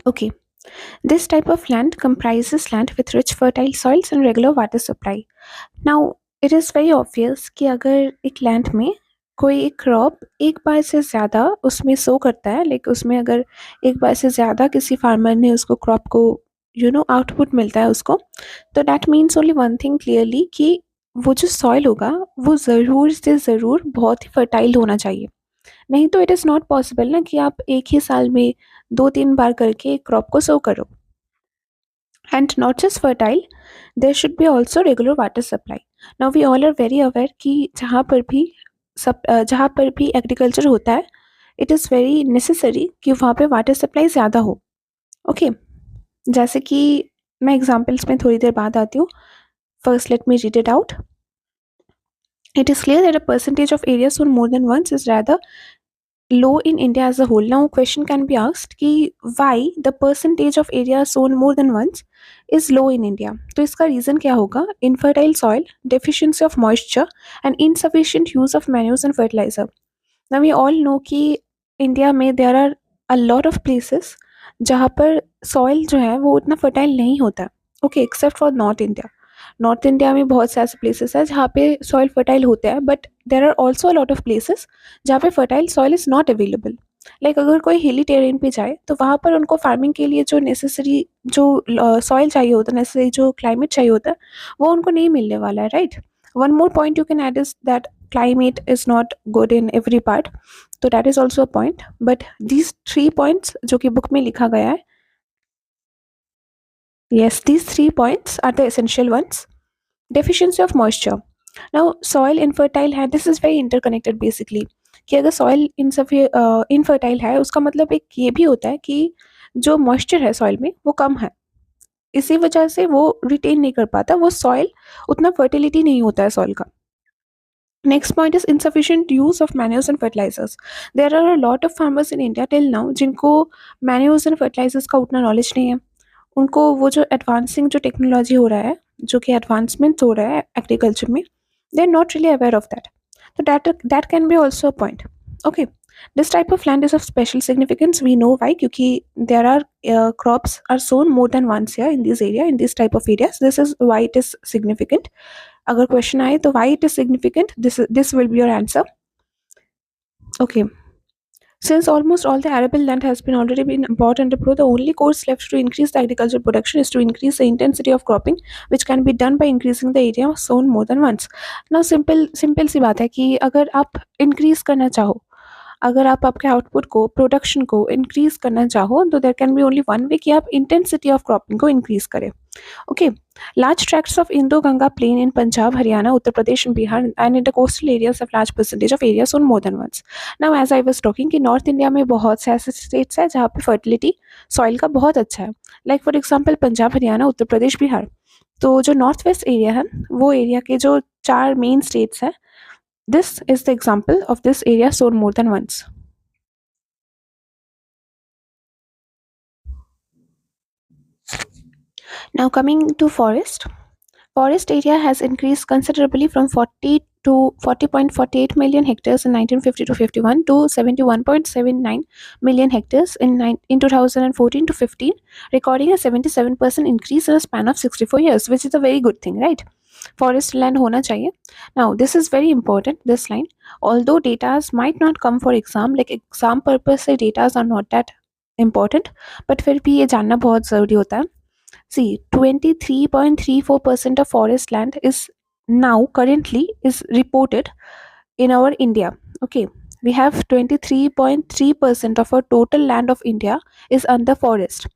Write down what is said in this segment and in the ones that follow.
Okay, this type of land comprises land with rich fertile soils and regular water supply. Now, it is very obvious कि अगर एक land में कोई एक crop एक बार से ज़्यादा उसमें सो करता है, लाइक उसमें अगर एक बार से ज़्यादा किसी फार्मर ने उसको क्रॉप को आउटपुट मिलता है उसको, तो that means only one thing clearly कि वो जो सॉइल होगा वो ज़रूर से ज़रूर बहुत ही फर्टाइल होना चाहिए। नहीं तो इट इज़ नॉट पॉसिबल ना कि आप एक ही साल में 2-3 बार करके एक क्रॉप को सो करो। And not just fertile, there should be also regular water supply. Now we all are very aware कि जहाँ पर भी एग्रीकल्चर होता है, इट इज़ वेरी नेसेसरी कि वहाँ पे वाटर सप्लाई ज़्यादा हो। ओके, जैसे कि मैं एग्जांपल्स में थोड़ी देर बाद आती हूँ। First let me read it out. It is clear that a percentage of area sown more than once is rather low in India as a whole. Now, question can be asked कि why the percentage of area sown more than once is low in India. तो इसका reason क्या होगा? Infertile soil, deficiency of moisture, and insufficient use of manures and fertilizer. Now we all know कि India में there are a lot of places जहाँ पर soil जो है वो उतना fertile नहीं होता. Okay, except for North India. North India में बहुत से ऐसे प्लेसेस है जहाँ पे सॉइल फर्टाइल होते हैं, but there are also a lot of places जहाँ पे fertile soil is not available. Like अगर कोई हिली टेरेन पे जाए तो वहाँ पर उनको फार्मिंग के लिए जो नेसेसरी जो सॉइल चाहिए होता है, नेसेसरी जो क्लाइमेट चाहिए होता है, वो उनको नहीं मिलने वाला है, right. One more point you can add is that climate is not good in every part, तो that is also a point, but these 3 points जो कि बुक में लिखा गया है, yes, these 3 points are the essential ones. Deficiency of moisture. Now soil infertile है, this is very interconnected basically, कि अगर soil infertile है उसका मतलब एक ये भी होता है कि जो moisture है soil में वो कम है, इसी वजह से वो retain नहीं कर पाता, वो soil उतना fertility नहीं होता है soil का। Next point is insufficient use of manures and fertilizers. There are a lot of farmers in India till now जिनको manures and fertilizers का उतना knowledge नहीं है। उनको वो जो एडवांसिंग जो टेक्नोलॉजी हो रहा है, जो कि एडवांसमेंट हो रहा है एग्रीकल्चर में, they are not really aware of that, तो that can be also a point. Okay, this type of land is of special significance, we know why, क्योंकि there are crops are sown more than once year in this area, in this type of areas, this is why it is significant. अगर question आए तो why it is significant, this will be your answer. Okay, since almost all the arable land has been already been bought and approved, the only course left to increase the agricultural production is to increase the intensity of cropping, which can be done by increasing the area sown more than once. Now simple सी बात है कि अगर आप increase करना चाहो, अगर आप आपके आउटपुट को, प्रोडक्शन को इंक्रीज करना चाहो, तो there can be only one way कि आप इंटेंसिटी ऑफ क्रॉपिंग को इंक्रीज करें। Okay, large tracts of Indo-Ganga plain in Punjab, Haryana, Uttar Pradesh and Bihar and in the coastal areas have large percentage of areas sown more than once. Now as I was talking कि north India में बहुत से ऐसे states हैं जहाँ पे fertility soil का बहुत अच्छा है, like for example Punjab, Haryana, Uttar Pradesh, Bihar. तो जो नॉर्थ वेस्ट एरिया है, वो एरिया के जो 4 मेन स्टेट्स हैं, this is the example of this area sown more than once. Now coming to forest area has increased considerably from 40 to 40.48 million hectares in 1950 to 51 to 71.79 million hectares in 2014 to 15, recording a 77% increase in a span of 64 years, which is a very good thing, right? Forest land होना चाहिए. Now this is very important, this line. Although datas might not come for exam, like exam purpose से datas are not that important, but फिर भी ये जानना बहुत ज़रूरी होता है. See, 23.34% of forest land is now currently is reported in our India. Okay, we have 23.3% of our total land of India is under forest.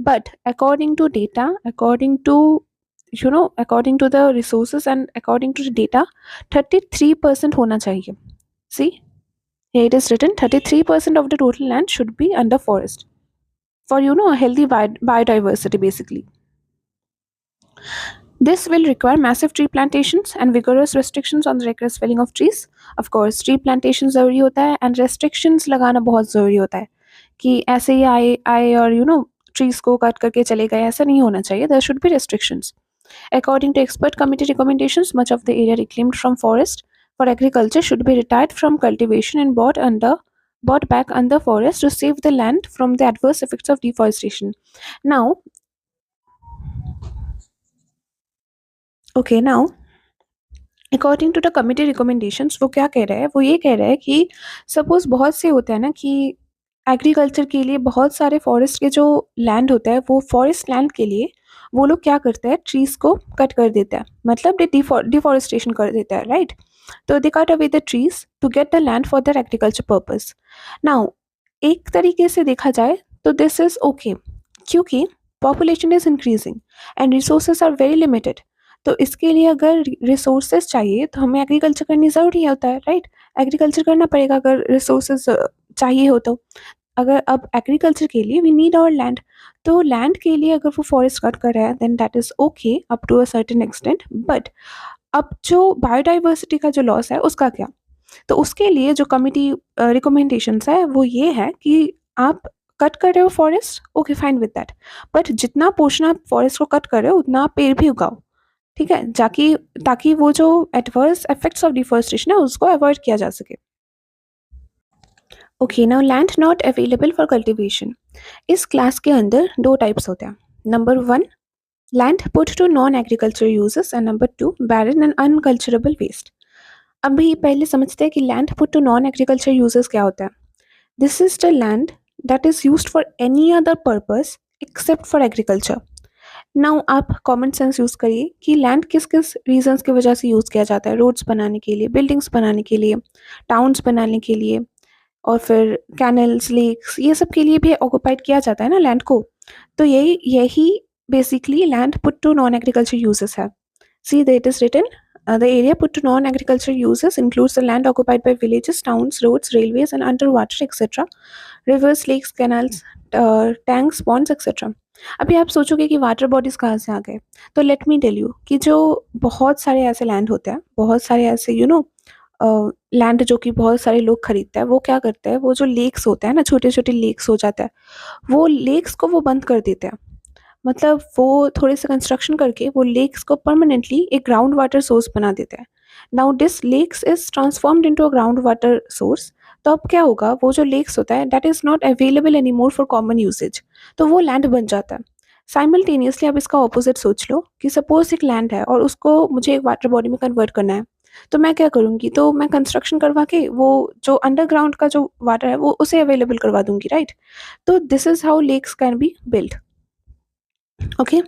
But according to data, according to the resources and according to the data, 33% होना चाहिए. See, here it is written 33% of the total land should be under forest for a healthy biodiversity basically. This will require massive tree plantations and vigorous restrictions on the reckless felling of trees. Of course, tree plantation ज़रूरी होता है and restrictions लगाना बहुत ज़रूरी होता है कि ऐसे ही आए और trees को cut करके चले गए, ऐसा नहीं होना चाहिए. There should be restrictions. According to expert committee recommendations, much of the area reclaimed from forest for agriculture should be retired from cultivation and bought under bought back under forest to save the land from the adverse effects of deforestation. Now, okay, now according to the committee recommendations वो क्या कह रहा है, वो ये कह रहा है कि सपोज बहुत से होता है ना कि एग्रीकल्चर के लिए बहुत सारे फॉरेस्ट के जो लैंड होता है, वो फॉरेस्ट लैंड के लिए वो लोग क्या करते हैं, ट्रीज को कट कर देता है, मतलब डिफॉरेस्टेशन कर देता है, राइट? तो they cut away the trees to get the land for their agriculture purpose. Now, एक तरीके से देखा जाए तो दिस इज ओके, क्योंकि population is increasing and resources are very limited. तो इसके लिए अगर रिसोर्सेज चाहिए तो हमें एग्रीकल्चर करनी ज़रूरी होता है, राइट? एग्रीकल्चर करना पड़ेगा अगर रिसोर्सेज चाहिए हो तो. अगर अब एग्रीकल्चर के लिए वी नीड आवर लैंड, तो लैंड के लिए अगर वो फॉरेस्ट कट कर रहा है then that is okay up to a certain extent. But अब जो बायोडाइवर्सिटी का जो लॉस है उसका क्या? तो उसके लिए जो कमिटी रिकमेंडेशंस है वो ये है कि आप कट कर रहे हो forest, okay fine with that, but जितना पोर्शन आप फॉरेस्ट को कट कर रहे हो उतना आप पेड़ भी उगाओ, ठीक है? जाकि ताकि वो जो एडवर्स इफेक्ट्स ऑफ डिफॉरेस्टेशन है उसको अवॉइड किया जा सके. Okay, now land not available for cultivation. इस क्लास के अंदर दो टाइप्स होते हैं. Number one, land put to non agriculture uses, and number two, barren and unculturable waste. अभी पहले समझते हैं कि land put to non agriculture uses क्या होता है. This is the land that is used for any other purpose except for agriculture. Now आप common sense use करिए कि लैंड किस किस रीजंस की वजह से यूज़ किया जाता है. रोड्स बनाने के लिए, बिल्डिंग्स बनाने के लिए, टाउन्स बनाने के लिए, और फिर कैनल्स, लेक्स, ये सब के लिए भी ऑक्यूपाइड किया जाता है ना लैंड को. तो यही यही basically land put to non agriculture uses है. See that is written, the area put to non-agricultural uses includes the land occupied by villages, towns, roads, railways, and underwater, etc. Rivers, lakes, canals, tanks, ponds, etc. अभी आप सोचोगे कि water bodies कहाँ से आ गए, तो let me tell you कि जो बहुत सारे ऐसे लैंड होते हैं, बहुत सारे ऐसे लैंड जो कि बहुत सारे लोग खरीदते हैं, वो क्या करते हैं, वो जो लेक्स होते हैं ना, छोटे छोटे लेक्स हो जाते हैं, वो लेक्स को वो बंद कर देते हैं. मतलब वो थोड़े से कंस्ट्रक्शन करके वो लेक्स को परमानेंटली एक ग्राउंड वाटर सोर्स बना देते हैं. Now this lakes is transformed into a ground water source. तो अब क्या होगा, वो जो लेक्स होता है that is not available any more for common usage, तो वो लैंड बन जाता है. साइमल्टेनियसली आप इसका ऑपोजिट सोच लो कि सपोज एक लैंड है और उसको मुझे एक वाटर बॉडी में कन्वर्ट करना है, तो मैं क्या करूँगी, तो मैं कंस्ट्रक्शन करवा के वो जो अंडरग्राउंड का जो वाटर है वो उसे अवेलेबल करवा दूंगी, राइट? तो this is how lakes can be build. Okay.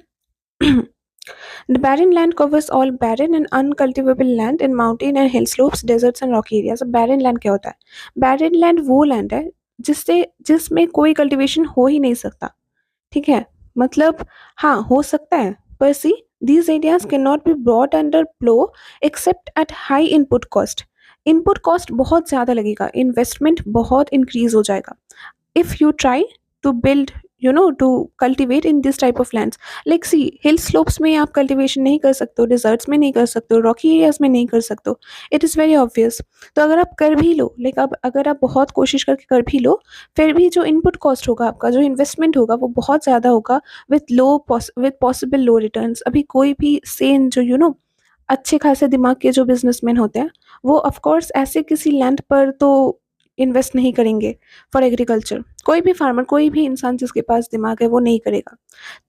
The barren land covers all barren and uncultivable land in mountain and hill slopes, deserts and rocky areas. अब barren land क्या होता है? Barren land वो land है जिसमें कोई cultivation हो ही नहीं सकता, ठीक है? मतलब हाँ हो सकता है, पर सी these areas cannot be brought under plow except at high input cost. Input cost बहुत ज़्यादा लगेगा, investment बहुत increase हो जाएगा. If you try to build, to cultivate in this type of lands, like see hill slopes में आप cultivation नहीं कर सकते हो, deserts में नहीं कर सकते हो, rocky areas में नहीं कर सकते हो. It is very obvious. तो अगर आप कर भी लो, अब अगर आप बहुत कोशिश करके कर भी लो, फिर भी जो इनपुट कॉस्ट होगा, आपका जो इन्वेस्टमेंट होगा वो बहुत ज़्यादा होगा, विथ पॉसिबल लो रिटर्न्स. अभी कोई भी सेन जो अच्छे खासे दिमाग के जो बिजनेसमैन होते हैं, वो ऑफ कोर्स ऐसे किसी लैंड पर तो इन्वेस्ट नहीं करेंगे फॉर एग्रीकल्चर. कोई भी फार्मर, कोई भी इंसान जिसके पास दिमाग है वो नहीं करेगा.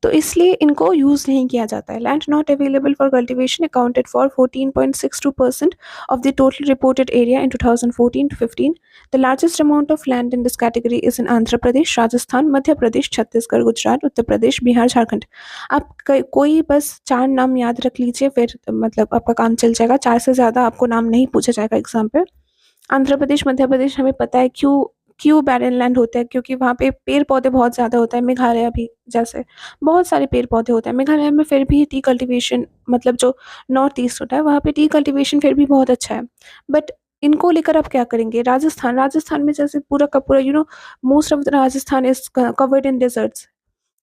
तो इसलिए इनको यूज़ नहीं किया जाता है. Land not available for cultivation accounted for 14.62% of the total reported area in 2014-15. The largest amount of land in this category is in Andhra Pradesh, Rajasthan, Madhya Pradesh, Chhattisgarh, Gujarat, Uttar Pradesh, Bihar, Jharkhand. आप कोई बस 4 नाम याद रख लीजिए, फिर मतलब आपका काम चल जाएगा. 4 से ज़्यादा आपको नाम नहीं पूछा जाएगा एग्जाम पे. आंध्र प्रदेश, मध्य प्रदेश हमें पता है क्यों क्यों बैरन लैंड होता है, क्योंकि वहाँ पे पेड़ पौधे बहुत ज़्यादा होता है. मेघालय भी जैसे बहुत सारे पेड़ पौधे होते हैं. मेघालय में फिर भी टी कल्टीवेशन, मतलब जो नॉर्थ ईस्ट होता है वहाँ पे टी कल्टीवेशन फिर भी बहुत अच्छा है. बट इनको लेकर आप क्या करेंगे? राजस्थान में जैसे पूरा का पूरा most of the Rajasthan is covered in desserts,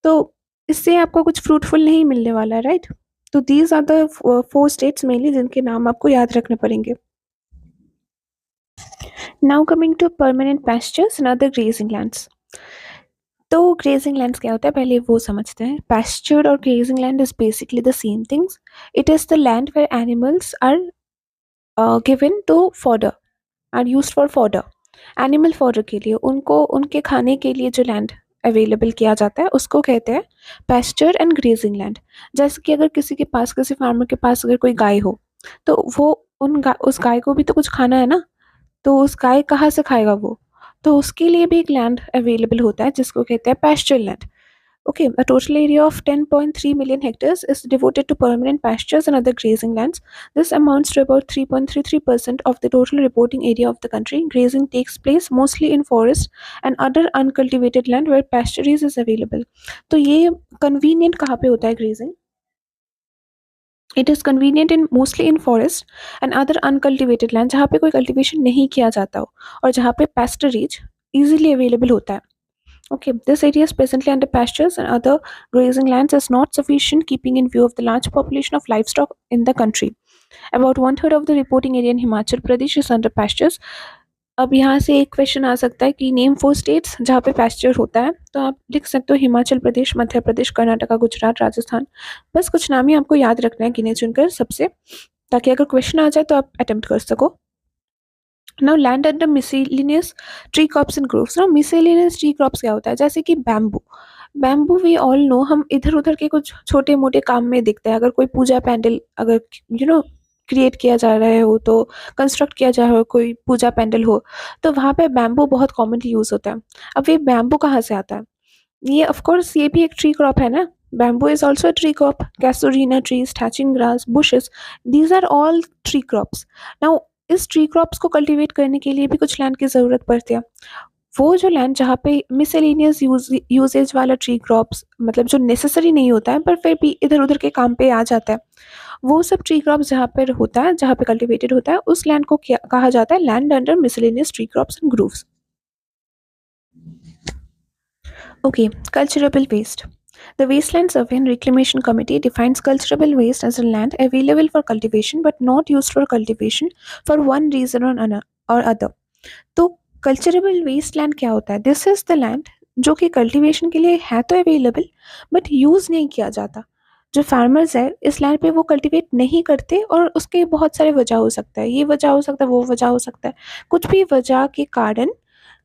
तो इससे आपको कुछ फ्रूटफुल नहीं मिलने वाला है, राइट? तो these are the 4 states mainly जिनके नाम आपको याद रखने पड़ेंगे. Now coming to permanent pastures and other grazing lands. तो ग्रेजिंग लैंड्स क्या होता है पहले वो समझते हैं. पास्चर और grazing land is basically the same things. It is the land where animals are given to fodder, are used for fodder. Animal fodder के लिए, उनको उनके खाने के लिए जो लैंड अवेलेबल किया जाता है उसको कहते हैं पैस्चर एंड ग्रेजिंग लैंड। जैसे कि अगर किसी के पास, किसी फार्मर के पास अगर कोई गाय हो, तो वो उस गाय को भी तो कुछ खाना है ना, तो उस गाय कहाँ से खाएगा वो? तो उसके लिए भी एक लैंड अवेलेबल होता है जिसको कहते हैं pasture land. Okay, a total area of 10.3 million hectares is devoted to permanent pastures and other grazing lands. This amounts to about 3.33% of the total reporting area of the country. Grazing takes place mostly in forest and other uncultivated land where pasturage is available. तो ये convenient कहाँ पे होता है grazing? It is convenient in mostly in forest and other uncultivated land जहाँ पे कोई cultivation नहीं किया जाता हो और जहाँ पे pasturage easily available होता है. Okay, this area is presently under pastures and other grazing lands is not sufficient, keeping in view of the large population of livestock in the country. About one third of the reporting area in Himachal Pradesh is under pastures. अब यहाँ से एक question आ सकता है कि name 4 states जहाँ पे pasture होता है, तो आप लिख सकते हो हिमाचल प्रदेश, मध्य प्रदेश, कर्नाटका, गुजरात, राजस्थान। बस कुछ नाम ही आपको याद रखना है गिने चुनकर सबसे, ताकि अगर क्वेश्चन आ जाए तो आप अटेम्प्ट कर सको। Now land under miscellaneous tree crops and groves. Now miscellaneous tree crops क्या होता है? जैसे कि bamboo. Bamboo we all know, हम इधर उधर के कुछ छोटे मोटे काम में दिखता है। अगर कोई पूजा पैंडल अगर क्रिएट किया जा रहा हो, तो कंस्ट्रक्ट किया जा रहा हो, कोई पूजा पैंडल हो, तो वहाँ पे बैम्बू बहुत कॉमनली यूज होता है। अब ये बैम्बू कहाँ से आता है? ये ऑफ कोर्स ये भी एक ट्री क्रॉप है ना। Bamboo is also tree crop. Casuarina trees, thatching grass, bushes, these are all tree crops. Now इस ट्री क्रॉप्स को कल्टीवेट करने के लिए भी कुछ लैंड की ज़रूरत पड़ती है। वो जो लैंड जहाँ पे मिसलेनियस यूजेज वाला ट्री क्रॉप्स, मतलब जो नेसेसरी नहीं होता है पर फिर भी इधर उधर के काम पे आ जाता है, वो सब ट्री क्रॉप्स जहाँ पर होता है, जहाँ पे कल्टिवेटेड होता है, उस लैंड को क्या कहा जाता है? Land under miscellaneous tree crops and groves. Okay, culturable waste. The Wasteland Survey and Reclamation Committee defines culturable waste as a land available for cultivation but not used for cultivation for one reason or other. तो culturable waste land क्या होता है? This is the land जो कि cultivation के लिए है तो अवेलेबल बट यूज़ नहीं किया जाता। जो फार्मर्स है इस लैंड पे वो कल्टीवेट नहीं करते और उसके बहुत सारे वजह हो सकता है, ये वजह हो सकता है, वो वजह हो सकता है। कुछ भी वजह के कारण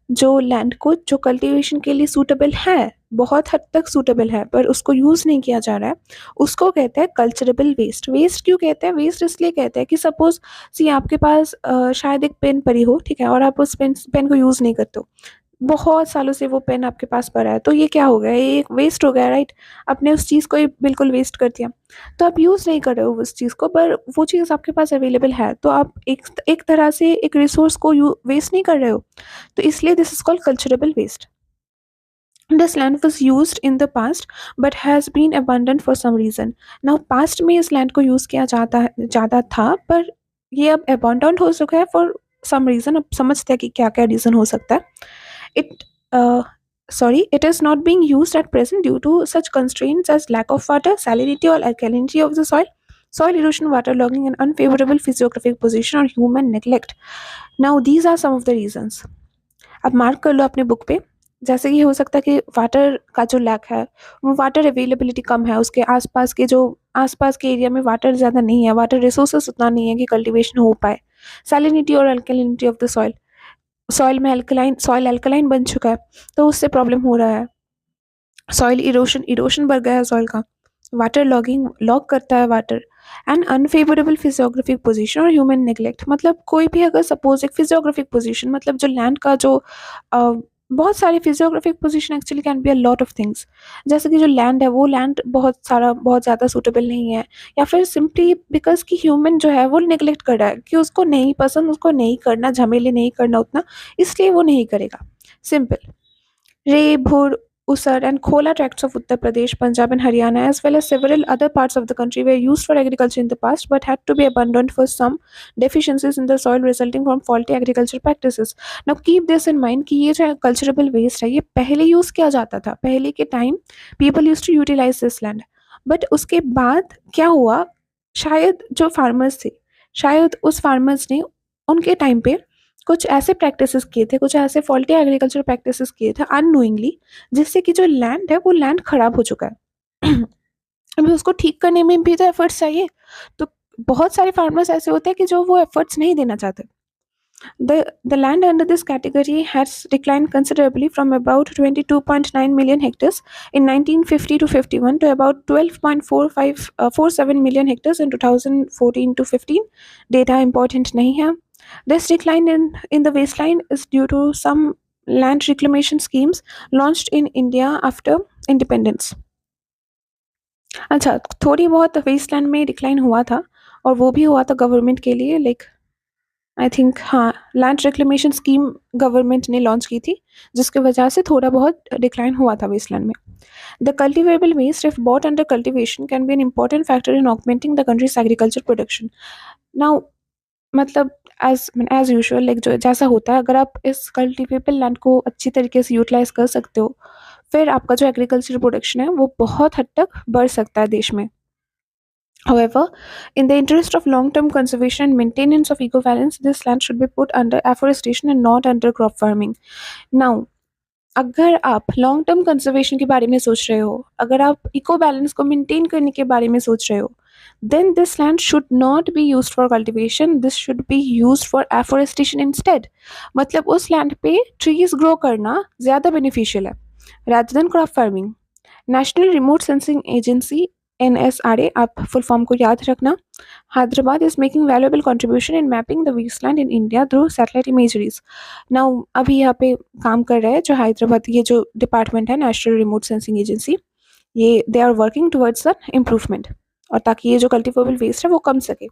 जो लैंड को जो कल्टीवेशन के लिए सूटेबल है, बहुत हद तक सूटेबल है, पर उसको यूज़ नहीं किया जा रहा है, उसको कहते हैं कल्चरेबल वेस्ट। वेस्ट क्यों कहते हैं? वेस्ट इसलिए कहते हैं कि सपोज सी आपके पास शायद एक पेन पड़ी हो, ठीक है, और आप उस पेन को यूज़ नहीं करते हो, बहुत सालों से वो पेन आपके पास पड़ा है, तो ये क्या हो गया? ये एक वेस्ट हो गया, राइट? आपने उस चीज़ को ही बिल्कुल वेस्ट कर दिया। तो आप यूज़ नहीं कर रहे हो उस चीज़ को, पर वो चीज़ आपके पास अवेलेबल है, तो आप एक तरह से एक रिसोर्स को वेस्ट नहीं कर रहे हो। तो इसलिए this is called culturable waste. This land was used in the past but has been abandoned for some reason. Now past में इस land को use किया ज़्यादा था, पर ये अब abandoned हो चुका है for some reason। अब समझते हैं कि क्या क्या reason हो सकता है। It uh, it is not being used at present due to such constraints as lack of water, salinity or alkalinity of the soil erosion, waterlogging, and unfavorable physiographic position or human neglect. Now these are some of the reasons. अब mark कर लो अपने book पे। जैसे कि हो सकता है कि वाटर का जो लैक है, वो वाटर अवेलेबिलिटी कम है, उसके आसपास के एरिया में वाटर ज़्यादा नहीं है, वाटर रिसोर्सेस उतना नहीं है कि कल्टीवेशन हो पाए। सैलिनिटी और अल्कलिनिटी ऑफ द सॉइल में सॉइल अल्कलाइन बन चुका है, तो उससे प्रॉब्लम हो रहा है। सॉइल इरोशन बढ़ गया है सॉइल का। वाटर लॉग करता है water. And unfavourable physiographic position और ह्यूमन नेग्लेक्ट, मतलब कोई भी अगर सपोज एक फिजियोग्राफिक पोजीशन, मतलब जो लैंड का जो बहुत सारे physiographic position actually can be a lot of things. जैसे कि जो लैंड है वो लैंड बहुत ज़्यादा सूटेबल नहीं है, या फिर सिंपली बिकॉज कि ह्यूमन जो है वो नेग्लेक्ट कर रहा है कि उसको नहीं पसंद, उसको नहीं करना, झमेले नहीं करना उतना, इसलिए वो नहीं करेगा। Simple. Ray, Bhur, Usar and Khola tracts of Uttar Pradesh, Punjab and Haryana, as well as several other parts of the country, were used for agriculture in the past but had to be abandoned for some deficiencies in the soil resulting from faulty agriculture practices. Now keep this in mind कि ये जो culturable waste है, ये पहले use किया जाता था। पहले के time people used to utilize this land, but उसके बाद क्या हुआ? शायद जो फार्मर्स थे, शायद उस फार्मर्स ने उनके टाइम पे कुछ ऐसे प्रैक्टिसेस किए थे, कुछ ऐसे फॉल्टी एग्रीकल्चर प्रैक्टिसेस किए थे अननोइंगली, जिससे कि जो लैंड है वो लैंड खराब हो चुका है। अभी उसको ठीक करने में भी तो एफर्ट्स चाहिए। तो बहुत सारे फार्मर्स ऐसे होते हैं कि जो वो एफर्ट्स नहीं देना चाहते, The land under this category has declined considerably from about 22.9 million hectares in 1950 to 51 to about 12.47 million hectares in 2014 to 15. Data important nahi hai. This decline in the waistline is due to some land reclamation schemes launched in India after independence. अच्छा, थोड़ी बहुत Westland में decline हुआ था और वो भी हुआ था गवर्नमेंट के लिए, लाइक आई थिंक हाँ, लैंड रिक्लेमेशन स्कीम गवर्नमेंट ने लॉन्च की थी, जिसकी वजह से थोड़ा बहुत डिक्लाइन हुआ था वेस्टलैंड में. The cultivable waste if brought under cultivation can be an important factor in augmenting the country's agriculture production. Now मतलब एज यूजुअल, लाइक जो जैसा होता है, अगर आप इस कल्टिवेबल लैंड को अच्छी तरीके से यूटिलाइज कर सकते हो, फिर आपका जो एग्रीकल्चर प्रोडक्शन है वो बहुत हद तक बढ़ सकता है देश में. However, in the interest of long-term conservation and maintenance of ecobalance, this land should be put under afforestation and not under crop farming. Now, अगर आप लॉन्ग टर्म कंजर्वेशन के बारे में सोच रहे हो, अगर आप इको बैलेंस को मेंटेन करने के बारे में सोच रहे हो, then this land should not be used for cultivation. This should be used for afforestation instead. मतलब उस लैंड पे ट्रीज ग्रो करना ज़्यादा बेनिफिशियल है rather than crop farming. National remote sensing agency NSRA, आप फुल फॉर्म को याद रखना. Hyderabad is making valuable contribution in mapping the wasteland in India through satellite imageries. Now अभी यहाँ पे काम कर रहा है जो हैदराबाद, ये जो डिपार्टमेंट है नेशनल रिमोट सेंसिंग एजेंसी, ये they are working towards the improvement, और ताकि ये जो कल्टिवेबल वेस्ट है वो कम सके.